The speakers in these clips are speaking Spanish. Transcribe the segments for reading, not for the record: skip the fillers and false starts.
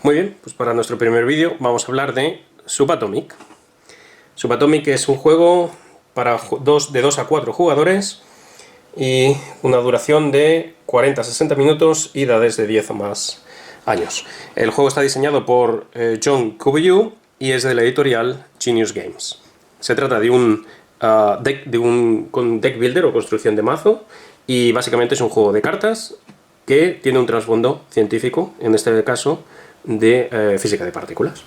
Muy bien, pues para nuestro primer vídeo vamos a hablar de Subatomic. Subatomic es un juego para de 2 a 4 jugadores y una duración de 40 a 60 minutos y edades de 10 o más años. El juego está diseñado por John Kubiyu y es de la editorial Genius Games. Se trata de un deck builder o construcción de mazo, y básicamente es un juego de cartas que tiene un trasfondo científico, en este caso de física de partículas.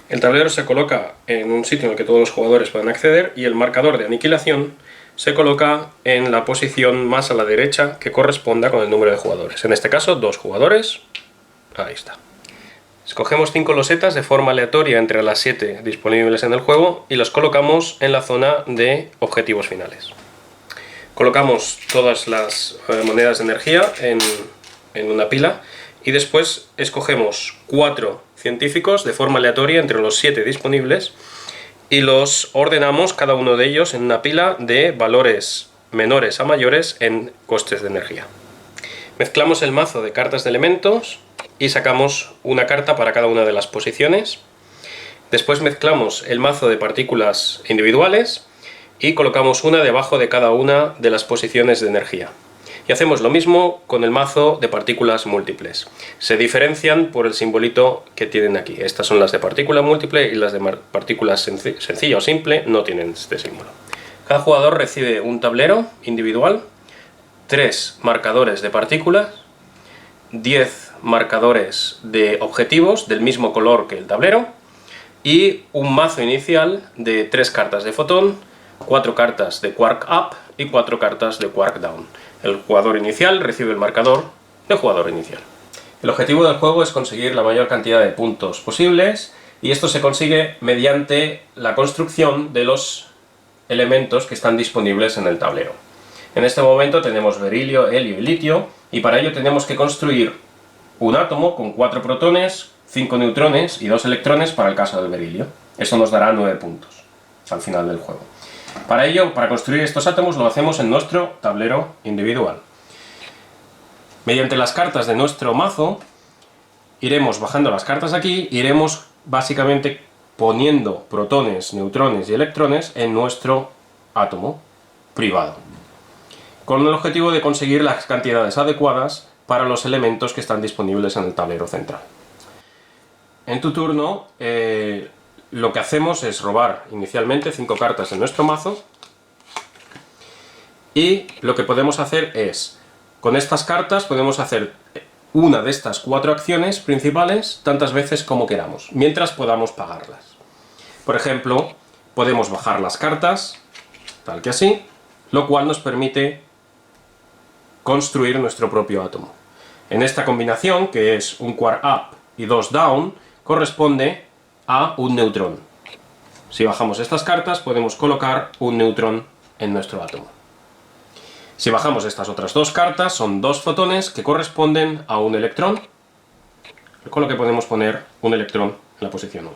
El tablero se coloca en un sitio en el que todos los jugadores pueden acceder y el marcador de aniquilación se coloca en la posición más a la derecha que corresponda con el número de jugadores. En este caso, 2 jugadores. Ahí está. Escogemos 5 losetas de forma aleatoria entre las 7 disponibles en el juego y los colocamos en la zona de objetivos finales. Colocamos todas las monedas de energía en una pila y después escogemos 4 científicos de forma aleatoria entre los 7 disponibles y los ordenamos cada uno de ellos en una pila de valores menores a mayores en costes de energía. Mezclamos el mazo de cartas de elementos y sacamos una carta para cada una de las posiciones. Después mezclamos el mazo de partículas individuales y colocamos una debajo de cada una de las posiciones de energía. Y hacemos lo mismo con el mazo de partículas múltiples. Se diferencian por el simbolito que tienen aquí. Estas son las de partícula múltiple y las de partícula sencilla o simple no tienen este símbolo. Cada jugador recibe un tablero individual, 3 marcadores de partículas, 10 marcadores de objetivos del mismo color que el tablero y un mazo inicial de 3 cartas de fotón, 4 cartas de quark up y 4 cartas de quark down. El jugador inicial recibe el marcador del jugador inicial. El objetivo del juego es conseguir la mayor cantidad de puntos posibles y esto se consigue mediante la construcción de los elementos que están disponibles en el tablero. En este momento tenemos berilio, helio y litio y para ello tenemos que construir un átomo con 4 protones, 5 neutrones y 2 electrones para el caso del berilio. Eso nos dará 9 puntos al final del juego. Para ello, para construir estos átomos lo hacemos en nuestro tablero individual. Mediante las cartas de nuestro mazo, iremos bajando las cartas aquí, iremos básicamente poniendo protones, neutrones y electrones en nuestro átomo privado, con el objetivo de conseguir las cantidades adecuadas para los elementos que están disponibles en el tablero central. En tu turno, lo que hacemos es robar inicialmente 5 cartas de nuestro mazo y lo que podemos hacer es, con estas cartas podemos hacer una de estas 4 acciones principales tantas veces como queramos, mientras podamos pagarlas. Por ejemplo, podemos bajar las cartas, tal que así, lo cual nos permite construir nuestro propio átomo. En esta combinación, que es un quark up y 2 down, corresponde a un neutrón. Si bajamos estas cartas podemos colocar un neutrón en nuestro átomo. Si bajamos estas otras 2 cartas son 2 fotones que corresponden a un electrón, con lo que podemos poner un electrón en la posición 1.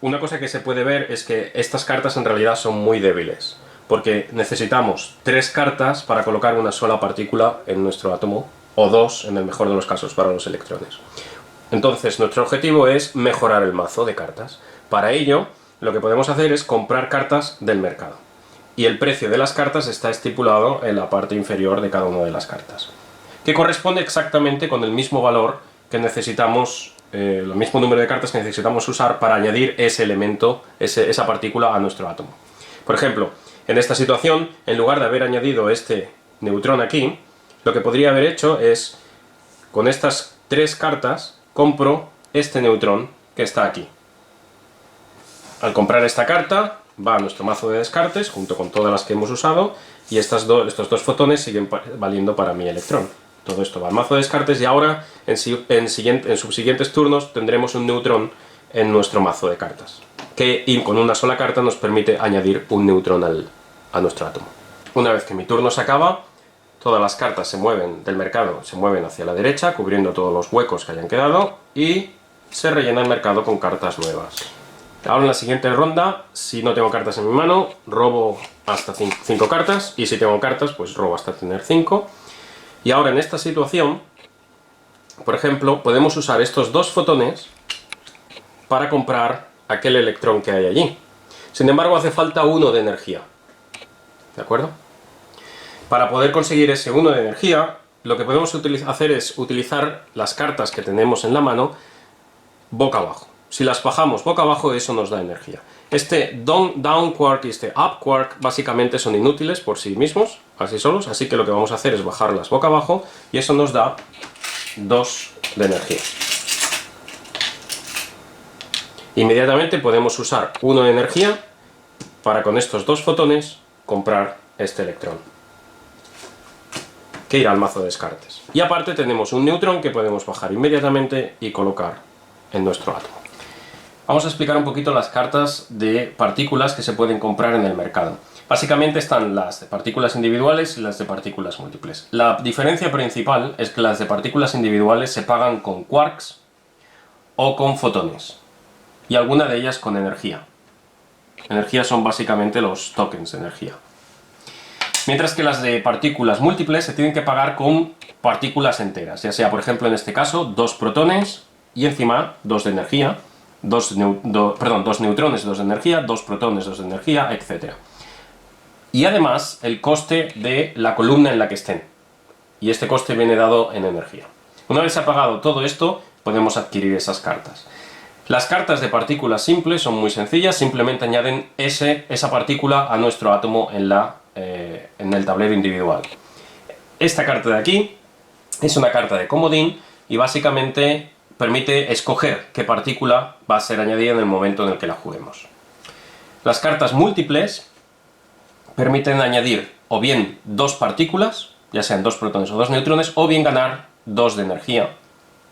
Una cosa que se puede ver es que estas cartas en realidad son muy débiles, porque necesitamos 3 cartas para colocar una sola partícula en nuestro átomo, o 2 en el mejor de los casos para los electrones. Entonces nuestro objetivo es mejorar el mazo de cartas. Para ello, lo que podemos hacer es comprar cartas del mercado. Y el precio de las cartas está estipulado en la parte inferior de cada una de las cartas, que corresponde exactamente con el mismo valor que necesitamos, el mismo número de cartas que necesitamos usar para añadir ese elemento, esa partícula a nuestro átomo. Por ejemplo, en esta situación, en lugar de haber añadido este neutrón aquí, lo que podría haber hecho es, con estas 3 cartas, compro este neutrón que está aquí. Al comprar esta carta, va a nuestro mazo de descartes, junto con todas las que hemos usado, y estos 2 fotones siguen valiendo para mi electrón. Todo esto va al mazo de descartes y ahora, en subsiguientes turnos, tendremos un neutrón en nuestro mazo de cartas, que con una sola carta nos permite añadir un neutrón a nuestro átomo. Una vez que mi turno se acaba, todas las cartas se mueven del mercado, se mueven hacia la derecha, cubriendo todos los huecos que hayan quedado, y se rellena el mercado con cartas nuevas. Ahora en la siguiente ronda, si no tengo cartas en mi mano, robo hasta 5 cartas, y si tengo cartas, pues robo hasta tener 5. Y ahora en esta situación, por ejemplo, podemos usar estos dos fotones para comprar aquel electrón que hay allí. Sin embargo, hace falta 1 de energía. ¿De acuerdo? Para poder conseguir ese 1 de energía, lo que podemos hacer es utilizar las cartas que tenemos en la mano boca abajo. Si las bajamos boca abajo, eso nos da energía. Este down quark y este up quark básicamente son inútiles por sí mismos, así solos, así que lo que vamos a hacer es bajarlas boca abajo y eso nos da 2 de energía. Inmediatamente podemos usar 1 de energía para con estos dos fotones comprar este electrón, que irá al mazo de descartes. Y aparte tenemos un neutrón que podemos bajar inmediatamente y colocar en nuestro átomo. Vamos a explicar un poquito las cartas de partículas que se pueden comprar en el mercado. Básicamente están las de partículas individuales y las de partículas múltiples. La diferencia principal es que las de partículas individuales se pagan con quarks o con fotones, y alguna de ellas con energía. Energía son básicamente los tokens de energía. Mientras que las de partículas múltiples se tienen que pagar con partículas enteras, ya sea, por ejemplo, en este caso, 2 protones y encima 2 de energía, 2 neutrones, 2 de energía, 2 protones, 2 de energía, etc. Y además el coste de la columna en la que estén. Y este coste viene dado en energía. Una vez se ha pagado todo esto, podemos adquirir esas cartas. Las cartas de partículas simples son muy sencillas, simplemente añaden esa partícula a nuestro átomo en el tablero individual. Esta carta de aquí es una carta de comodín y básicamente permite escoger qué partícula va a ser añadida en el momento en el que la juguemos. Las cartas múltiples permiten añadir o bien 2 partículas, ya sean 2 protones o 2 neutrones, o bien ganar 2 de energía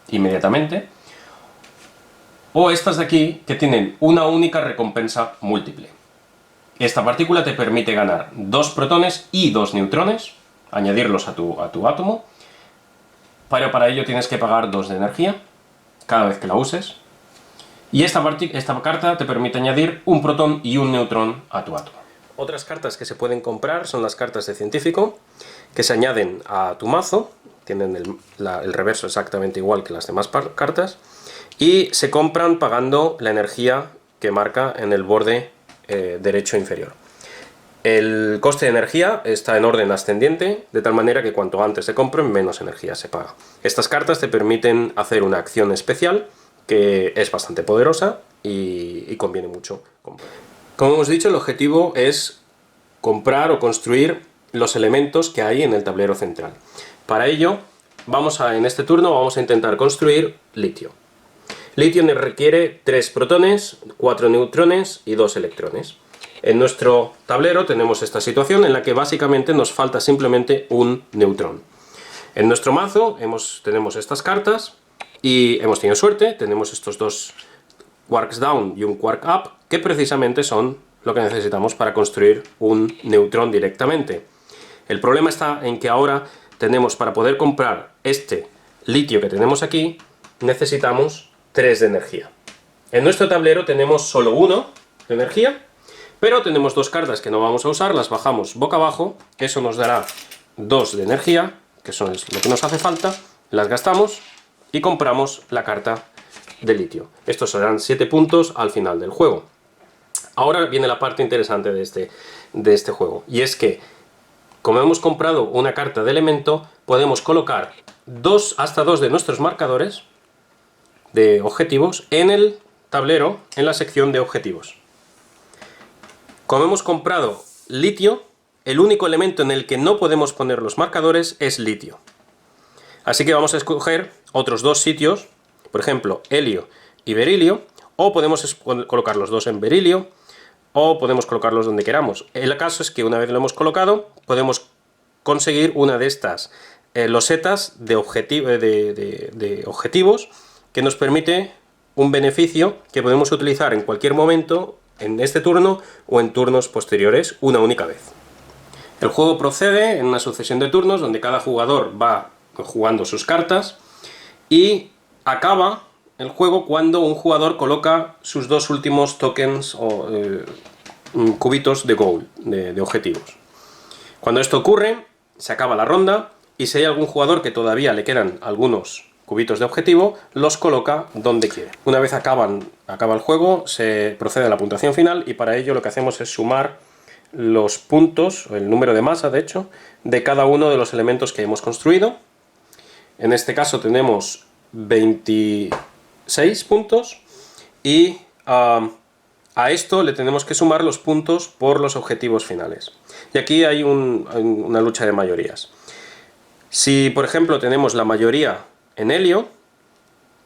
inmediatamente, o estas de aquí que tienen una única recompensa múltiple. Esta partícula te permite ganar 2 protones y 2 neutrones, añadirlos a tu átomo, pero para ello tienes que pagar 2 de energía cada vez que la uses, y esta carta te permite añadir un protón y un neutrón a tu átomo. Otras cartas que se pueden comprar son las cartas de científico, que se añaden a tu mazo, tienen el reverso exactamente igual que las demás cartas, y se compran pagando la energía que marca en el borde derecho inferior. El coste de energía está en orden ascendiente, de tal manera que cuanto antes se compren, menos energía se paga. Estas cartas te permiten hacer una acción especial que es bastante poderosa y conviene mucho comprar. Como hemos dicho, el objetivo es comprar o construir los elementos que hay en el tablero central. Para ello, en este turno vamos a intentar construir litio. Litio requiere 3 protones, 4 neutrones y 2 electrones. En nuestro tablero tenemos esta situación en la que básicamente nos falta simplemente un neutrón. En nuestro mazo tenemos estas cartas y hemos tenido suerte, tenemos estos 2 quarks down y un quark up, que precisamente son lo que necesitamos para construir un neutrón directamente. El problema está en que ahora para poder comprar este litio que tenemos aquí, necesitamos 3 de energía. En nuestro tablero tenemos solo 1 de energía, pero tenemos 2 cartas que no vamos a usar, las bajamos boca abajo, eso nos dará 2 de energía, que son lo que nos hace falta, las gastamos y compramos la carta de litio. Estos serán 7 puntos al final del juego. Ahora viene la parte interesante de este juego, y es que, como hemos comprado una carta de elemento, podemos colocar hasta 2 de nuestros marcadores de objetivos en el tablero, en la sección de objetivos. Como hemos comprado litio, el único elemento en el que no podemos poner los marcadores es litio. Así que vamos a escoger otros 2 sitios, por ejemplo, helio y berilio, o podemos colocar los 2 en berilio, o podemos colocarlos donde queramos. El caso es que una vez lo hemos colocado, podemos conseguir una de estas losetas de objetivos que nos permite un beneficio que podemos utilizar en cualquier momento, en este turno o en turnos posteriores, una única vez. El juego procede en una sucesión de turnos donde cada jugador va jugando sus cartas y acaba el juego cuando un jugador coloca sus 2 últimos tokens o cubitos de goal, de objetivos. Cuando esto ocurre, se acaba la ronda y si hay algún jugador que todavía le quedan algunos cubitos de objetivo, los coloca donde quiere. Una vez acaba el juego, se procede a la puntuación final y para ello lo que hacemos es sumar los puntos, el número de masa de hecho, de cada uno de los elementos que hemos construido. En este caso tenemos 26 puntos y a esto le tenemos que sumar los puntos por los objetivos finales. Y aquí hay una lucha de mayorías. Si, por ejemplo, tenemos la mayoría en helio,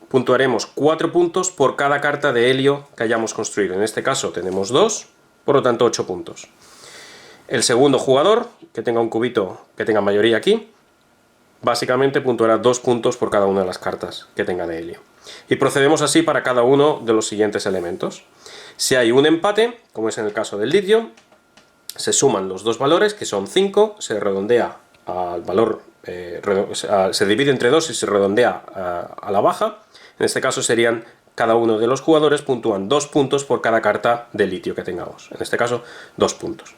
puntuaremos 4 puntos por cada carta de helio que hayamos construido. En este caso tenemos 2, por lo tanto 8 puntos. El segundo jugador, que tenga un cubito que tenga mayoría aquí, básicamente puntuará 2 puntos por cada una de las cartas que tenga de helio. Y procedemos así para cada uno de los siguientes elementos. Si hay un empate, como es en el caso del litio, se suman los dos valores, que son 5, se redondea al valor, se divide entre 2 y se redondea a la baja. En este caso serían, cada uno de los jugadores puntúan 2 puntos por cada carta de litio que tengamos. En este caso, 2 puntos.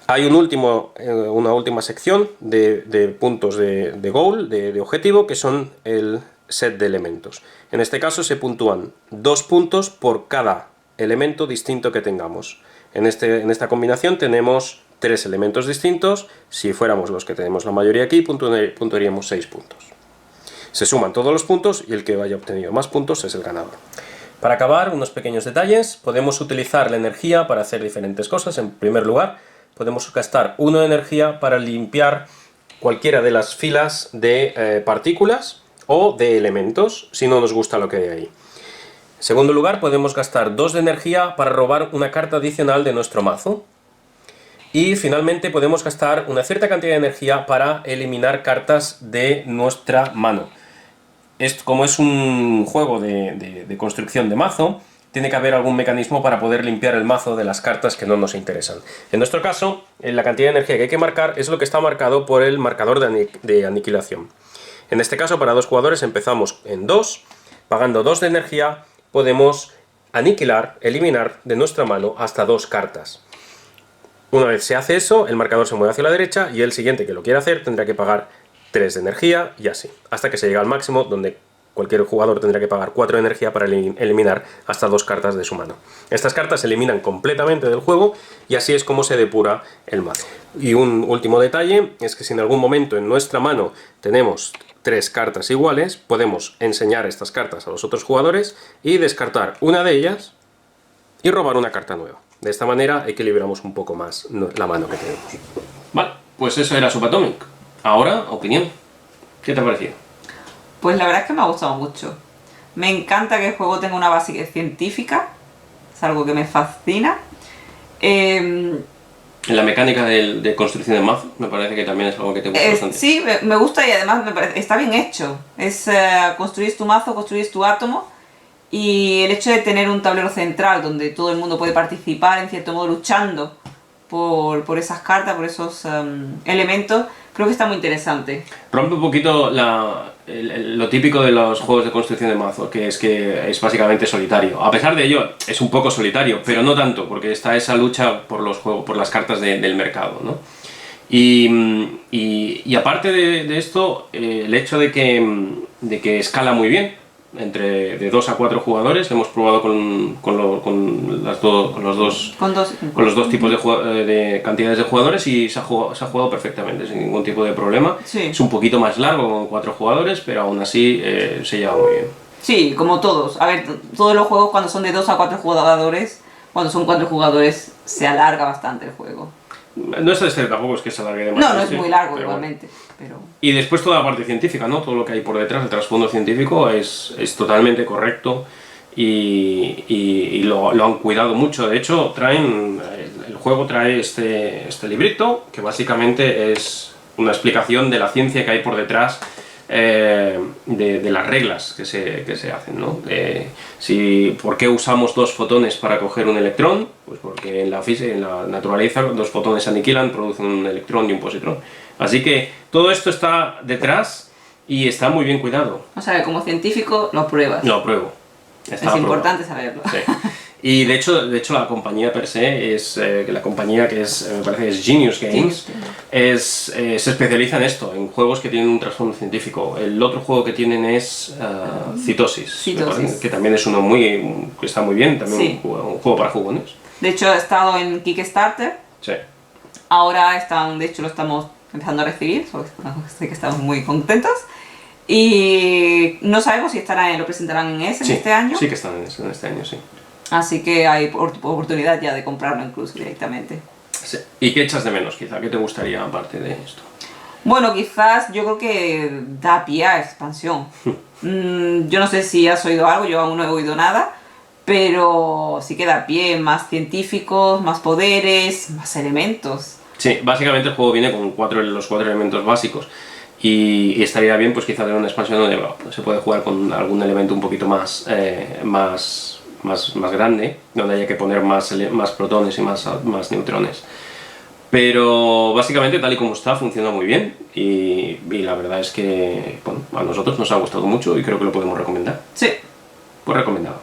Hay una última sección de puntos de goal, de objetivo, que son el set de elementos. En este caso se puntúan 2 puntos por cada elemento distinto que tengamos. En esta combinación tenemos 3 elementos distintos. Si fuéramos los que tenemos la mayoría aquí, puntuaríamos 6 puntos. Se suman todos los puntos y el que haya obtenido más puntos es el ganador. Para acabar, unos pequeños detalles. Podemos utilizar la energía para hacer diferentes cosas. En primer lugar, podemos gastar 1 de energía para limpiar cualquiera de las filas de partículas o de elementos, si no nos gusta lo que hay ahí. En segundo lugar, podemos gastar 2 de energía para robar una carta adicional de nuestro mazo. Y finalmente podemos gastar una cierta cantidad de energía para eliminar cartas de nuestra mano. Como es un juego de construcción de mazo, tiene que haber algún mecanismo para poder limpiar el mazo de las cartas que no nos interesan. En nuestro caso, la cantidad de energía que hay que marcar es lo que está marcado por el marcador de aniquilación. En este caso, para 2 jugadores empezamos en 2, pagando 2 de energía podemos aniquilar, eliminar de nuestra mano hasta 2 cartas. Una vez se hace eso, el marcador se mueve hacia la derecha y el siguiente que lo quiera hacer tendrá que pagar 3 de energía y así, hasta que se llega al máximo, donde cualquier jugador tendrá que pagar 4 de energía para eliminar hasta 2 cartas de su mano. Estas cartas se eliminan completamente del juego y así es como se depura el mazo. Y un último detalle es que si en algún momento en nuestra mano tenemos 3 cartas iguales, podemos enseñar estas cartas a los otros jugadores y descartar una de ellas y robar una carta nueva. De esta manera equilibramos un poco más la mano que tenemos. Vale, pues eso era Subatomic. Ahora, opinión. ¿Qué te ha parecido? Pues la verdad es que me ha gustado mucho. Me encanta que el juego tenga una base científica. Es algo que me fascina. En la mecánica de construcción de mazo, me parece que también es algo que te gusta bastante. Sí, me gusta y además me parece, está bien hecho. Es construir tu mazo, construir tu átomo. Y el hecho de tener un tablero central donde todo el mundo puede participar, en cierto modo luchando por esas cartas, por esos elementos, creo que está muy interesante. Rompe un poquito lo típico de los juegos de construcción de mazo, que es básicamente solitario. A pesar de ello, es un poco solitario, pero no tanto, porque está esa lucha por las cartas del mercado, ¿no? Y aparte de esto, el hecho de que escala muy bien, de 2 a 4 jugadores, hemos probado con los dos tipos de cantidades de jugadores y se ha jugado perfectamente, sin ningún tipo de problema. Sí. Es un poquito más largo con 4 jugadores, pero aún así se lleva muy bien. Sí, como todos. A ver, todos los juegos cuando son de 2 a 4 jugadores, cuando son 4 jugadores se alarga bastante el juego. No es tampoco es que se alargue demasiado. No es muy largo igualmente. Pero... Y después toda la parte científica, ¿no? Todo lo que hay por detrás, el trasfondo científico es totalmente correcto y lo han cuidado mucho. De hecho, el juego trae este librito, que básicamente es una explicación de la ciencia que hay por detrás de las reglas que se hacen, ¿no? ¿Por qué usamos 2 fotones para coger un electrón? Pues porque en la naturaleza 2 fotones se aniquilan, producen un electrón y un positrón. Así que todo esto está detrás y está muy bien cuidado. O sea, que como científico lo pruebas. Lo apruebo. Es importante saberlo. Sí. Y de hecho la compañía per se es, la compañía que es, me parece que es Genius Games, se especializa en esto, en juegos que tienen un trasfondo científico. El otro juego que tienen es Citosis, me parece, que también es uno que está muy bien, también un juego para jugones. De hecho, ha estado en Kickstarter. Sí. Ahora de hecho lo estamos empezando a recibir, así que estamos muy contentos. Y no sabemos si lo presentarán en este año. Sí que están en este año, sí. Así que hay oportunidad ya de comprarlo incluso directamente. Sí. ¿Y qué echas de menos, quizá? ¿Qué te gustaría aparte de esto? Bueno, quizás yo creo que da pie a expansión. Yo no sé si has oído algo, yo aún no he oído nada, pero sí que da pie, más científicos, más poderes, más elementos. Sí, básicamente el juego viene con los 4 elementos básicos. Y estaría bien, pues quizá tener una expansión donde se puede jugar con algún elemento un poquito más grande, donde haya que poner más protones y más neutrones. Pero básicamente tal y como está funciona muy bien y la verdad es que bueno, a nosotros nos ha gustado mucho y creo que lo podemos recomendar. Sí. Pues recomendado.